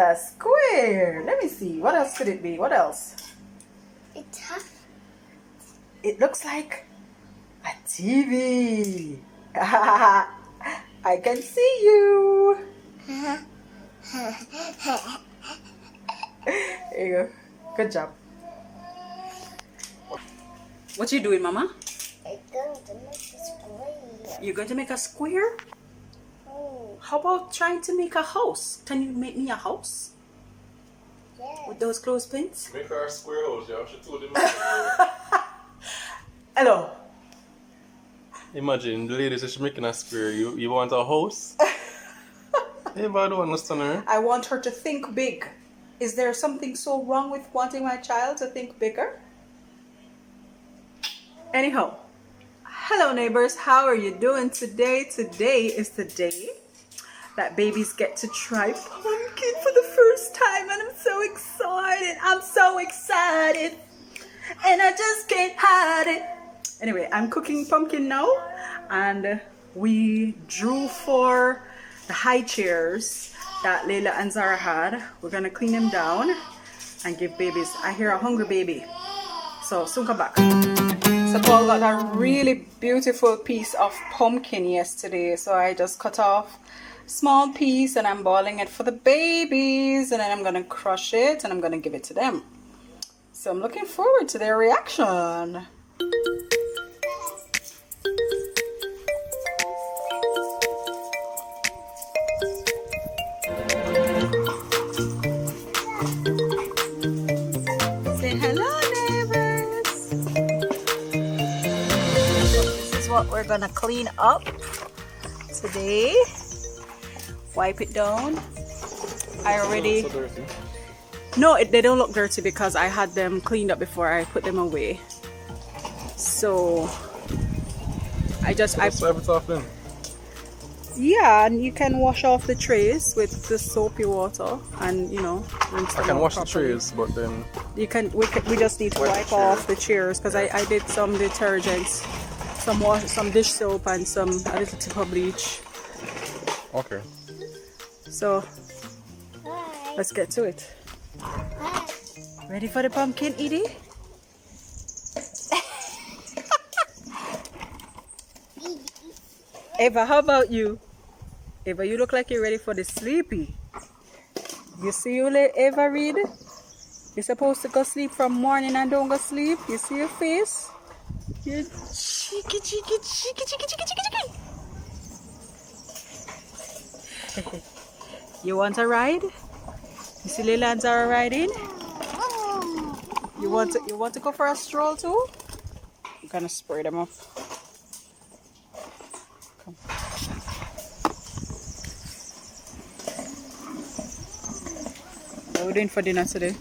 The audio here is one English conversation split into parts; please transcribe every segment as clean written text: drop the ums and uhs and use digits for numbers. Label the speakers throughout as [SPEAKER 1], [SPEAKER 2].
[SPEAKER 1] a square. Let me see. What else could it be? What else? It looks like a TV. I can see you. There you go. Good job. What you doing, Mama?
[SPEAKER 2] I'm going to make a square.
[SPEAKER 1] You're going to make a square?
[SPEAKER 2] Oh,
[SPEAKER 1] How about trying to make a house? Can you make me a house?
[SPEAKER 2] yes.
[SPEAKER 1] With those clothespins?
[SPEAKER 3] Make her a square house, yeah. She told him.
[SPEAKER 1] Hello.
[SPEAKER 3] Imagine the lady says she's making a square. You want a house? Hey, but I don't understand her.
[SPEAKER 1] I want her to think big. Is there something so wrong with wanting my child to think bigger? Anyhow, hello neighbors, how are you doing today? Today is the day that babies get to try pumpkin for the first time, and I'm so excited. I'm so excited, and I just can't hide it. Anyway, I'm cooking pumpkin now, and we drew for the high chairs that Leila and Zahra had. We're gonna clean them down and give babies. I hear a hungry baby, so soon come back. So Paul got a really beautiful piece of pumpkin yesterday, so I just cut off a small piece and I'm boiling it for the babies, and then I'm gonna crush it and I'm gonna give it to them. So I'm looking forward to their reaction. Say hello, neighbors. This is what we're gonna clean up today. Wipe it down. I already... No, they don't look dirty because I had them cleaned up before I put them away. So I
[SPEAKER 3] Wipe it off then.
[SPEAKER 1] Yeah, and you can wash off the trays with the soapy water, and you know, rinse them
[SPEAKER 3] I can
[SPEAKER 1] out
[SPEAKER 3] wash
[SPEAKER 1] properly.
[SPEAKER 3] the trays, but then
[SPEAKER 1] You can. We just need to wipe off the chairs because I did some detergents, some dish soap, and a little tip of bleach.
[SPEAKER 3] okay.
[SPEAKER 1] So let's get to it. Ready for the pumpkin, Edie? Eva, how about you? Eva, you look like you're ready for the sleepy. You see you, Eva, read? You're supposed to go sleep from morning and don't go sleep. You see your face? You're cheeky, cheeky, cheeky, cheeky, cheeky, cheeky, cheeky. You want a ride? You see Leila and Zahra riding? You want to go for a stroll too? I'm gonna spray them up. Come. What are we doing for dinner today?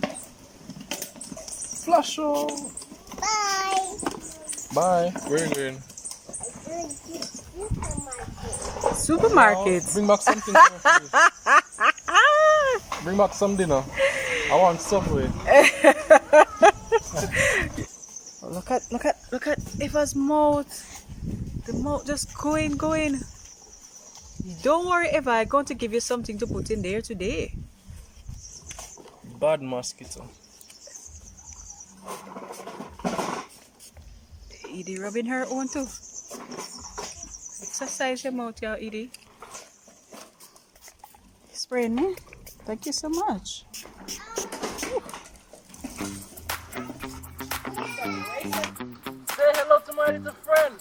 [SPEAKER 3] Flash show.
[SPEAKER 2] Bye.
[SPEAKER 3] Bye. Where are you going?
[SPEAKER 2] I'm going to
[SPEAKER 1] Supermarket.
[SPEAKER 2] supermarket.
[SPEAKER 3] Bring back something. Bring back some dinner. I want Subway.
[SPEAKER 1] Oh, look at Eva's mouth. The mouth just going. Don't worry, Eva. I'm going to give you something to put in there today.
[SPEAKER 3] Bad mosquito.
[SPEAKER 1] Edie rubbing her own too. Exercise your mouth, y'all, Edie. Spraying me. Thank you so much.
[SPEAKER 3] Say hello to my little friend.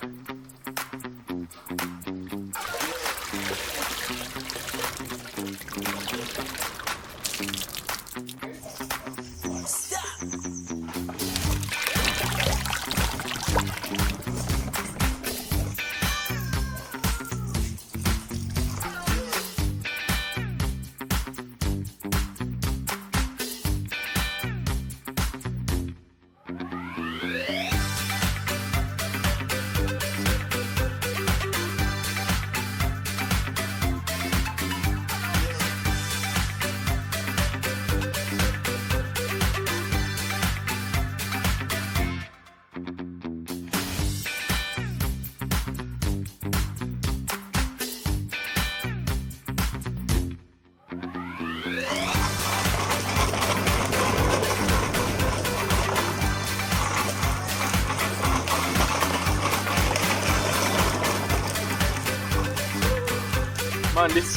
[SPEAKER 3] Man, this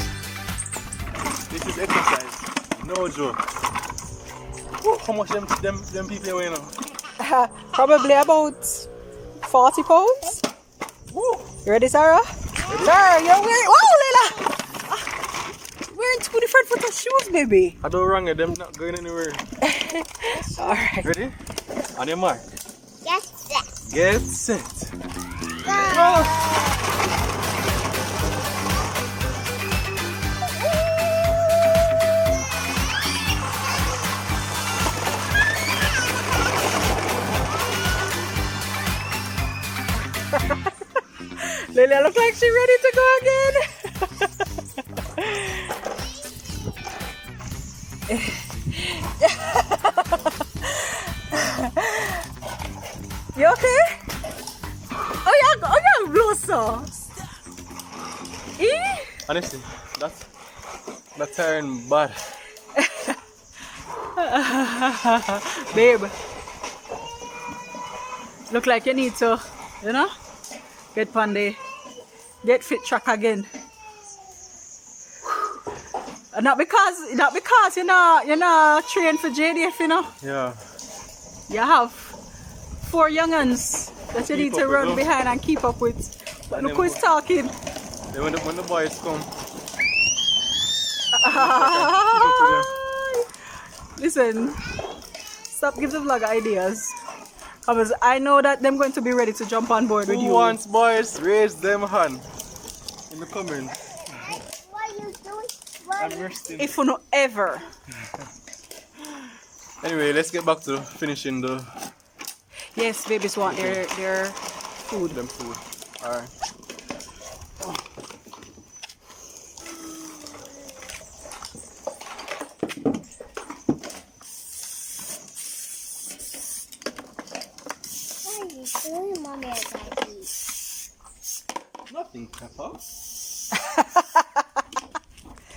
[SPEAKER 3] is exercise. No joke. Woo, how much them people weigh now?
[SPEAKER 1] Probably about 40 pounds.
[SPEAKER 3] Woo.
[SPEAKER 1] You ready, Zahra? Zahra, you're wearing. Wow, Leila! Wearing 2 different foot of shoes, baby.
[SPEAKER 3] I don't wrong it, them not going anywhere.
[SPEAKER 1] Alright.
[SPEAKER 3] Ready? On your mark.
[SPEAKER 2] Get set.
[SPEAKER 3] Get set.
[SPEAKER 2] Go.
[SPEAKER 1] Leila looks like she's ready to go again. You okay? Oh yeah, Rosa.
[SPEAKER 3] Honestly, that's tiring bad.
[SPEAKER 1] Babe, look like you need to, get pandy, get fit track again. Not because you're not trained for JDF,
[SPEAKER 3] Yeah.
[SPEAKER 1] You have 4 young'uns that you need to run behind and keep up with. But look who's talking.
[SPEAKER 3] Then when the boys come.
[SPEAKER 1] Listen, stop giving the vlog ideas. Because I know that them going to be ready to jump on board with you.
[SPEAKER 3] Who wants boys? Raise them hand in the comments.
[SPEAKER 2] What are you doing?
[SPEAKER 3] I'm resting.
[SPEAKER 1] If you know ever.
[SPEAKER 3] Anyway, let's get back to finishing the
[SPEAKER 1] Yes, babies want their food.
[SPEAKER 3] them food. Alright.
[SPEAKER 2] What are you doing, Mommy and Daddy?
[SPEAKER 3] Nothing, Peppa.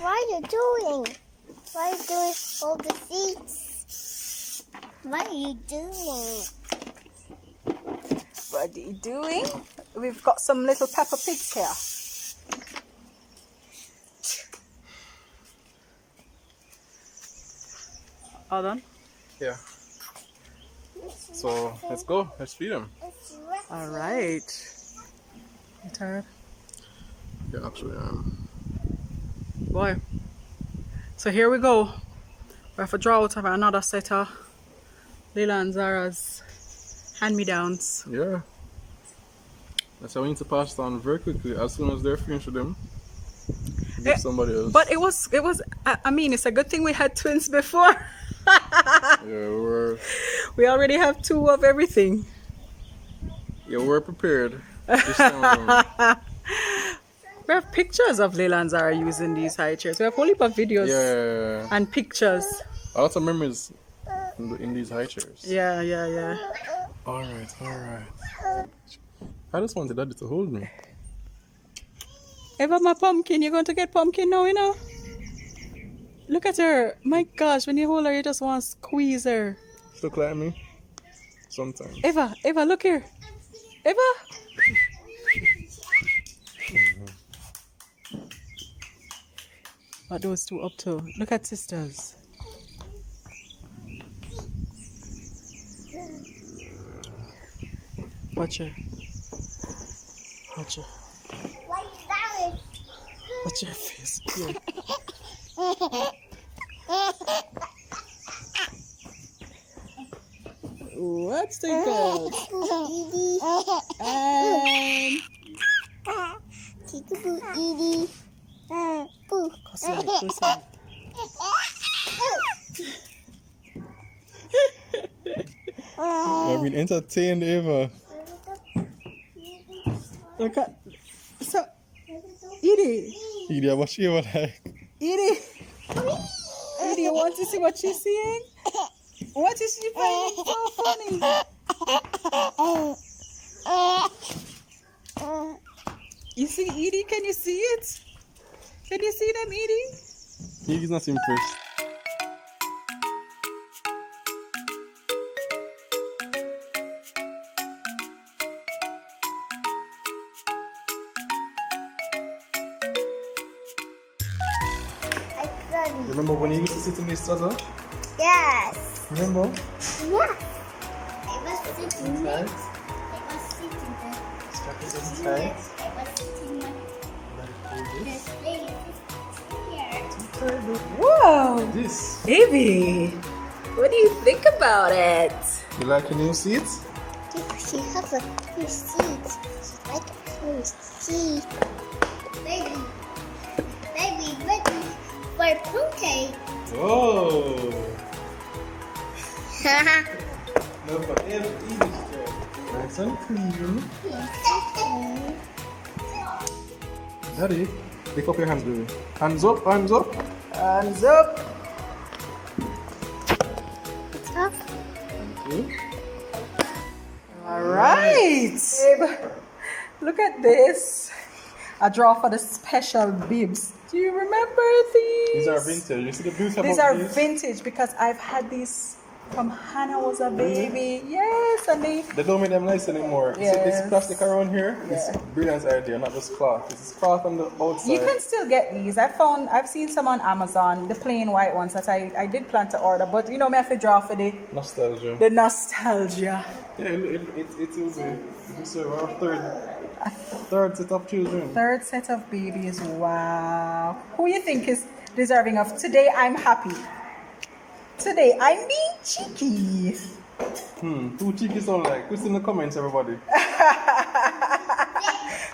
[SPEAKER 2] What are you doing? What are you doing all the seats? What are you doing?
[SPEAKER 1] What are you doing? We've got some little Peppa Pigs here. All done?
[SPEAKER 3] Yeah. So let's go. Let's feed them.
[SPEAKER 2] It's wet.
[SPEAKER 1] All right. You tired?
[SPEAKER 3] Yeah, actually,
[SPEAKER 1] Boy. So here we go. We have to draw out of another set of Leila and Zahra's hand-me-downs.
[SPEAKER 3] yeah. That's how we need to pass it on very quickly. As soon as they're finished with them, give somebody else.
[SPEAKER 1] But it was. I mean, it's a good thing we had twins before.
[SPEAKER 3] Yeah,
[SPEAKER 1] We already have 2 of everything.
[SPEAKER 3] we're prepared. This time around.
[SPEAKER 1] We have pictures of Leila and Zahra using these high chairs. We have a whole heap of videos
[SPEAKER 3] Yeah.
[SPEAKER 1] and pictures.
[SPEAKER 3] A lot of memories in these high chairs.
[SPEAKER 1] Yeah.
[SPEAKER 3] Alright. I just wanted Daddy to hold me.
[SPEAKER 1] Eva, my pumpkin, you're going to get pumpkin now, Look at her. My gosh, when you hold her, you just want to squeeze her.
[SPEAKER 3] Look like me. Sometimes.
[SPEAKER 1] Eva, look here. Eva. What those 2 up to? Look at sisters. Watch her.
[SPEAKER 2] What is that?
[SPEAKER 1] Watch your face. Here. What's the good? And
[SPEAKER 2] Peekaboo, Edie. Boo.
[SPEAKER 1] go slide.
[SPEAKER 3] I've been entertained ever.
[SPEAKER 1] Look at Edie.
[SPEAKER 3] Yeah, what she was like.
[SPEAKER 1] Edie, you want to see what she's seeing? What is she finding so funny? You see Edie? Can you see it? Can you see them, Edie?
[SPEAKER 3] He's not impressed.
[SPEAKER 2] fun.
[SPEAKER 3] Remember when you used to sit in this toddler?
[SPEAKER 2] Yes.
[SPEAKER 3] Remember?
[SPEAKER 2] Yes. I was sitting
[SPEAKER 3] Inside.
[SPEAKER 2] next. I was sitting there.
[SPEAKER 3] Strap it inside.
[SPEAKER 2] Yes, I was sitting there.
[SPEAKER 3] Let it hold
[SPEAKER 2] This
[SPEAKER 3] this.
[SPEAKER 2] lady is here.
[SPEAKER 3] Inside, look.
[SPEAKER 1] Whoa,
[SPEAKER 3] This.
[SPEAKER 1] baby, what do you think about it?
[SPEAKER 3] You like your new seat?
[SPEAKER 2] She has a new seat. She like a new seat. Baby, ready for pancake.
[SPEAKER 3] Oh. No, for every easy stretch. Nice and clean. Daddy, lift up your hands, baby. Hands up, hands up.
[SPEAKER 1] Hands up.
[SPEAKER 2] Up.
[SPEAKER 3] Okay.
[SPEAKER 1] All right. Babe, look at this. I draw for the special bibs. Do you remember these?
[SPEAKER 3] These are vintage. You see the beauty
[SPEAKER 1] These
[SPEAKER 3] about
[SPEAKER 1] are
[SPEAKER 3] these?
[SPEAKER 1] vintage because I've had these from Hannah was a baby. Yes, and
[SPEAKER 3] They don't make them nice anymore. See
[SPEAKER 1] Yes.
[SPEAKER 3] this plastic around here? It's
[SPEAKER 1] Yeah.
[SPEAKER 3] brilliant idea, not just cloth. This is cloth on the outside.
[SPEAKER 1] you can still get these. I've seen some on Amazon, the plain white ones that I did plan to order, but you know me have to draw for the
[SPEAKER 3] Nostalgia.
[SPEAKER 1] nostalgia.
[SPEAKER 3] Yeah, it will be. This is our third set of children.
[SPEAKER 1] Third set of babies. Wow. Who you think is deserving of today I'm happy? Today I'm being cheeky.
[SPEAKER 3] Who cheeky sound like? Put in the comments, everybody.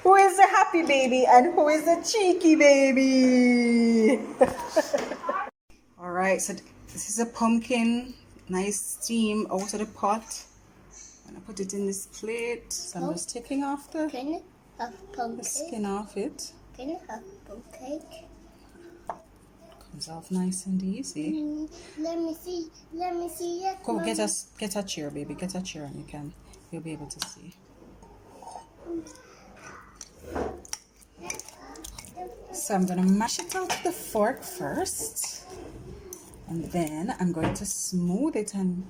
[SPEAKER 1] Who is the happy baby and who is the cheeky baby? All right, so this is a pumpkin, nice steam out of the pot. I'm gonna put it in this plate. So I'm just taking off the
[SPEAKER 2] Can you have pancake?
[SPEAKER 1] skin off it.
[SPEAKER 2] Can you have pancake?
[SPEAKER 1] Comes off nice and easy.
[SPEAKER 2] Let me see. Let me see it.
[SPEAKER 1] Go get a chair, baby. Get a chair and you'll be able to see. So I'm gonna mash it out with the fork first, and then I'm going to smooth it and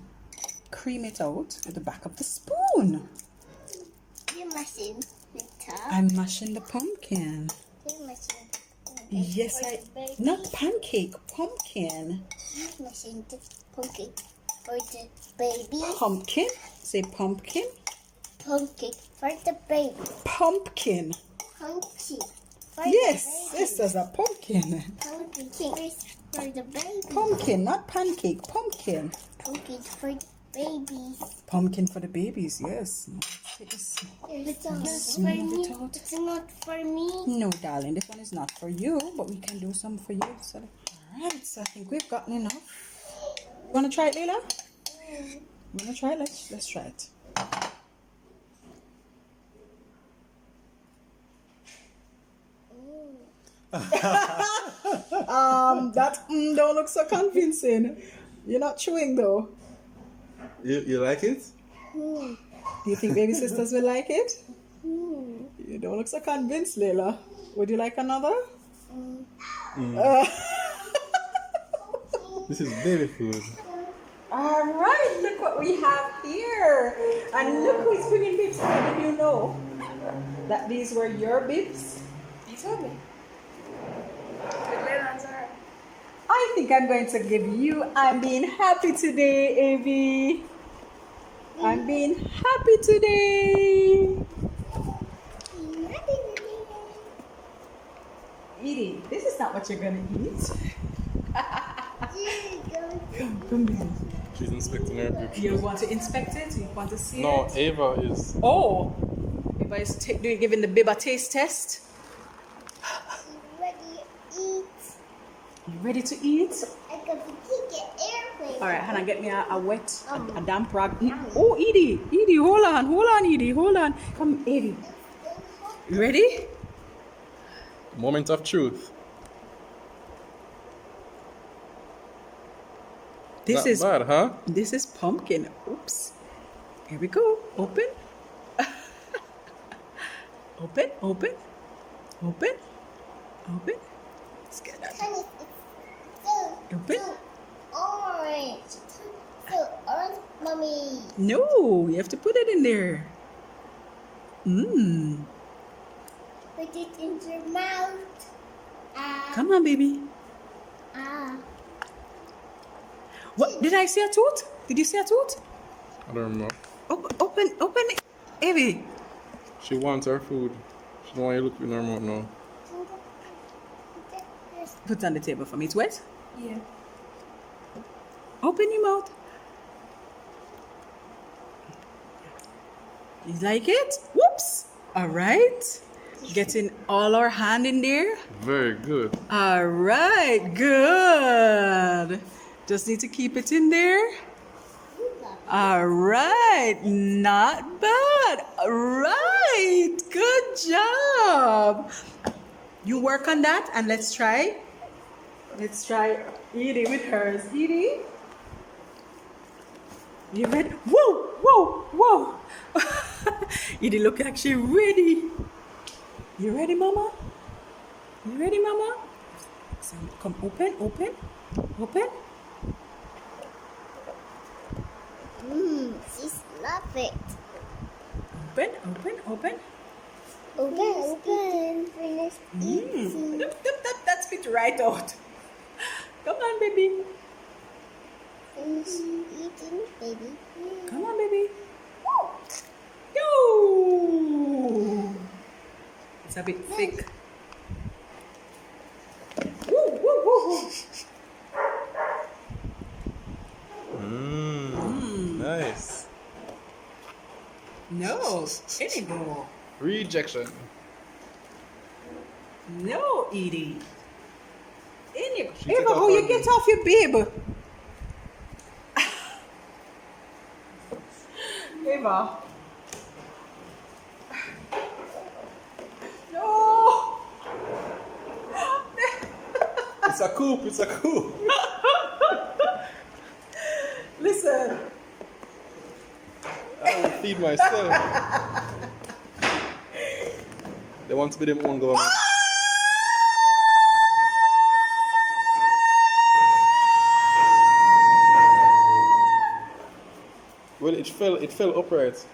[SPEAKER 1] cream it out with the back of the spoon.
[SPEAKER 2] You machine the top.
[SPEAKER 1] I'm mashing the pumpkin.
[SPEAKER 2] You machine.
[SPEAKER 1] Yes, not pancake, pumpkin.
[SPEAKER 2] You machine the pancake for the baby.
[SPEAKER 1] Pumpkin. Say pumpkin.
[SPEAKER 2] Pancake for the baby.
[SPEAKER 1] Pumpkin.
[SPEAKER 2] Pumpkin. For
[SPEAKER 1] Yes,
[SPEAKER 2] the baby.
[SPEAKER 1] this is a pumpkin.
[SPEAKER 2] Pumpkin is for the baby.
[SPEAKER 1] Pumpkin, not pancake. Pumpkin.
[SPEAKER 2] Pumpkin for babies.
[SPEAKER 1] Pumpkin for the babies. Yes. Take this.
[SPEAKER 2] It's not for
[SPEAKER 1] Smooth
[SPEAKER 2] me.
[SPEAKER 1] it out.
[SPEAKER 2] It's not for me.
[SPEAKER 1] No, darling, this one is not for you, but we can do some for you. So, all right, so I think we've gotten enough. You want to try it, Leila? You want to try it? Let's try it. That don't look so convincing. You're not chewing though.
[SPEAKER 3] You like it?
[SPEAKER 2] Hmm.
[SPEAKER 1] Do you think baby sisters will like it?
[SPEAKER 2] Hmm.
[SPEAKER 1] You don't look so convinced, Leila. Would you like another?
[SPEAKER 3] This is baby food.
[SPEAKER 1] All right, look what we have here. And look who's bringing bibs. How did you know that these were your bibs? You told me.
[SPEAKER 2] Leila and Zahra.
[SPEAKER 1] I think I'm going to give you I'm being happy today, Avi. I'm being happy today. Edie, this is not what you're going to eat. Come here.
[SPEAKER 3] She's inspecting her bib.
[SPEAKER 1] You want to inspect it? You want to see
[SPEAKER 3] No,
[SPEAKER 1] it?
[SPEAKER 3] Ava is.
[SPEAKER 1] Oh, if I giving the bib a taste test.
[SPEAKER 2] Ready to eat.
[SPEAKER 1] You ready to eat?
[SPEAKER 2] I got to take an airplane.
[SPEAKER 1] All right, Hannah, get me a wet, a damp rag. Oh, Edie, hold on, Edie, hold on. Come, Edie. You ready?
[SPEAKER 3] Moment of truth.
[SPEAKER 1] This
[SPEAKER 3] Not
[SPEAKER 1] is
[SPEAKER 3] bad, huh?
[SPEAKER 1] This is pumpkin. Oops. Here we go. Open. Open. Open. Open. Open. Let's get that.
[SPEAKER 2] Honey, it's
[SPEAKER 1] Open.
[SPEAKER 2] orange. So orange, mommy.
[SPEAKER 1] No, you have to put it in there. Mmm.
[SPEAKER 2] Put it in your mouth. Ah.
[SPEAKER 1] Come on, baby.
[SPEAKER 2] Ah.
[SPEAKER 1] What? Did I see a tooth? Did you see a tooth?
[SPEAKER 3] I don't remember.
[SPEAKER 1] Open it. Evie.
[SPEAKER 3] She wants her food. She don't want you to look in her mouth now.
[SPEAKER 1] Put it on the table for me. It's wet?
[SPEAKER 2] Yeah.
[SPEAKER 1] Open your mouth. You like it? Whoops. All right. Getting all our hand in there.
[SPEAKER 3] Very good.
[SPEAKER 1] All right. Good. Just need to keep it in there. All right. Not bad. All right. Good job. You work on that and let's try. Let's try Edie with hers. Edie? You ready? Whoa, whoa, whoa. Edie look like she ready. You ready, mama? You ready, mama? So come open.
[SPEAKER 2] She's love it.
[SPEAKER 1] Open.
[SPEAKER 2] Open. Finish eating.
[SPEAKER 1] That spit right out. Come on, baby.
[SPEAKER 2] Finish eating, baby.
[SPEAKER 1] Come on, baby. Go. It's a bit thick. Woo.
[SPEAKER 3] Nice.
[SPEAKER 1] No, anymore.
[SPEAKER 3] Rejection.
[SPEAKER 1] No, Edie. Anymore.
[SPEAKER 3] She take
[SPEAKER 1] Eva,
[SPEAKER 3] off
[SPEAKER 1] how you
[SPEAKER 3] her
[SPEAKER 1] get off your babe? Eva. No.
[SPEAKER 3] It's a coup.
[SPEAKER 1] Listen.
[SPEAKER 3] I will feed myself. They want to be them own government. Well, it fell upright.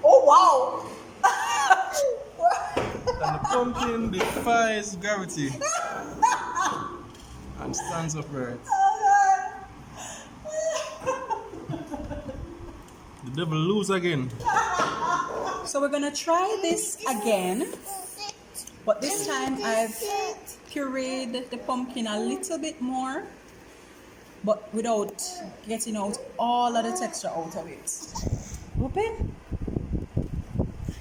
[SPEAKER 1] Oh wow.
[SPEAKER 3] And the pumpkin defies gravity and stands upright. The devil lose again.
[SPEAKER 1] So we're gonna try this again, but this time I've pureed the pumpkin a little bit more, but without getting out all of the texture out of it. Open.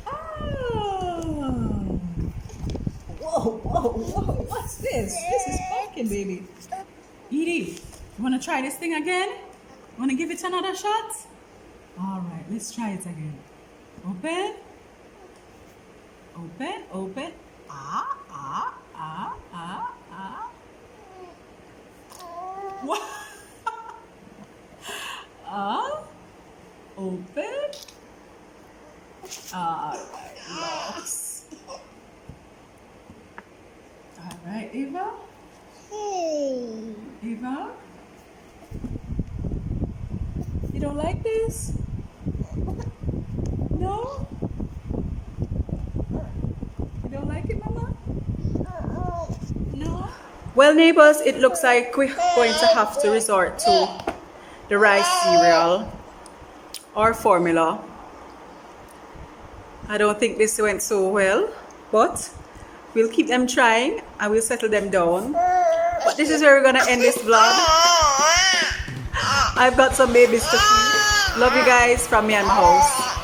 [SPEAKER 1] Oh. Whoa. What's this? This is pumpkin, baby. Edie, you wanna try this thing again? Wanna give it another shot? All right, let's try it again. Open. What? Open. Locks. All right, Eva.
[SPEAKER 2] Hey.
[SPEAKER 1] Eva. You don't like this? No? You don't like it, Mama? No? Well, neighbors, it looks like we're going to have to resort to the rice cereal or formula. I don't think this went so well, but we'll keep them trying and we'll settle them down. But this is where we're going to end this vlog. I've got some babies to feed. Love you guys from me and my house.